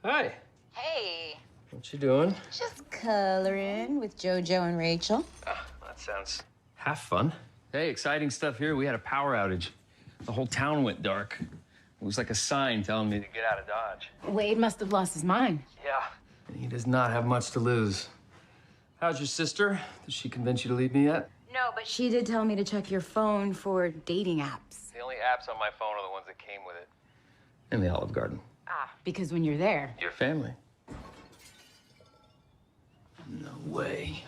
Hi. Hey. What you doing? Just coloring with JoJo and Rachel. Ah, that sounds half fun. Hey, exciting stuff here. We had a power outage. The whole town went dark. It was like a sign telling me to get out of Dodge. Wade must have lost his mind. Yeah. And he does not have much to lose. How's your sister? Did she convince you to leave me yet? No, but she did tell me to check your phone for dating apps. The only apps on my phone are the ones that came with it. And the Olive Garden. Ah, because when you're there... Your family. No way.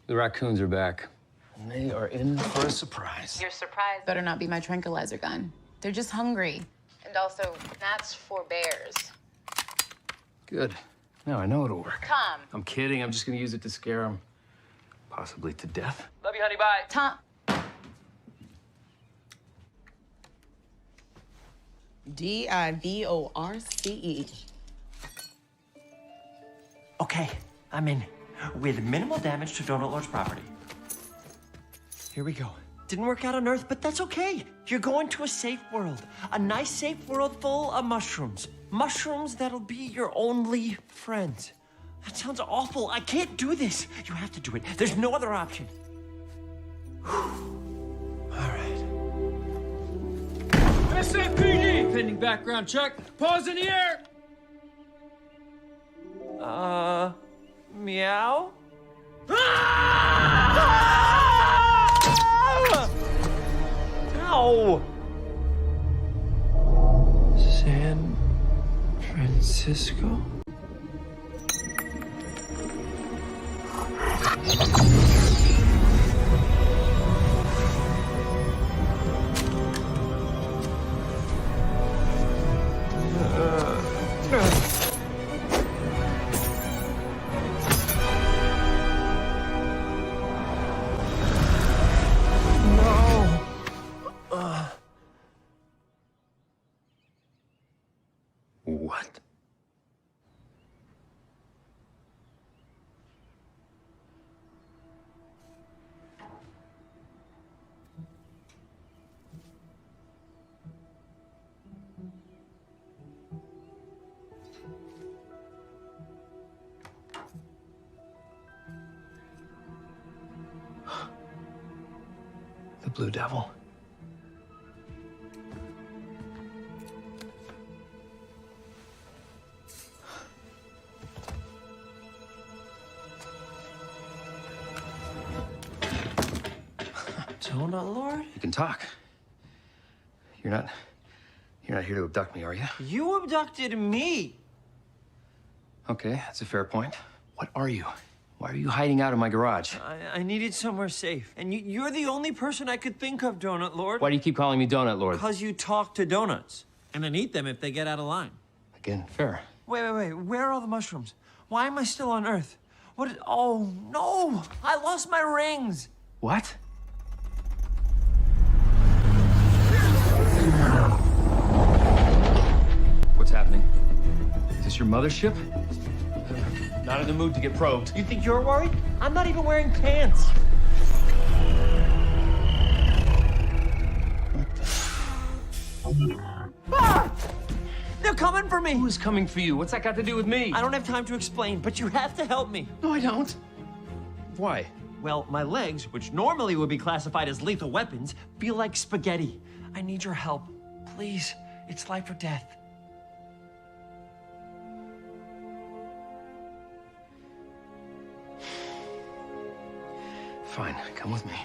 The Racoons are back. And they are in for a surprise. Your surprise better not be my tranquilizer gun. They're just hungry. And also, that's for bears. Good. Now I know it'll work. Tom. I'm kidding. I'm just gonna use it to scare them. Possibly to death. Love you, honey. Bye. Tom. Divorce. Okay, I'm in. With minimal damage to Donut Lord's property. Here we go. Didn't work out on Earth, but that's okay. You're going to a safe world. A nice, safe world full of mushrooms. Mushrooms that'll be your only friends. That sounds awful. I can't do this. You have to do it. There's no other option. All right. SFPD! Pending background check. Pause in the air! Meow? Ow! San Francisco? What? The Blue Devil. Donut Lord? You can talk. You're not here to abduct me, are you? You abducted me. Okay, that's a fair point. What are you? Why are you hiding out in my garage? I needed somewhere safe. And you're the only person I could think of, Donut Lord. Why do you keep calling me Donut Lord? Because you talk to donuts. And then eat them if they get out of line. Again, fair. Wait. Where are all the mushrooms? Why am I still on Earth? Oh, no! I lost my rings! What? What's happening? Is this your mothership? Not in the mood to get probed. You think you're worried? I'm not even wearing pants. Ah! They're coming for me! Who's coming for you? What's that got to do with me? I don't have time to explain, but you have to help me. No, I don't. Why? Well, my legs, which normally would be classified as lethal weapons, feel like spaghetti. I need your help. Please. It's life or death. Fine, come with me.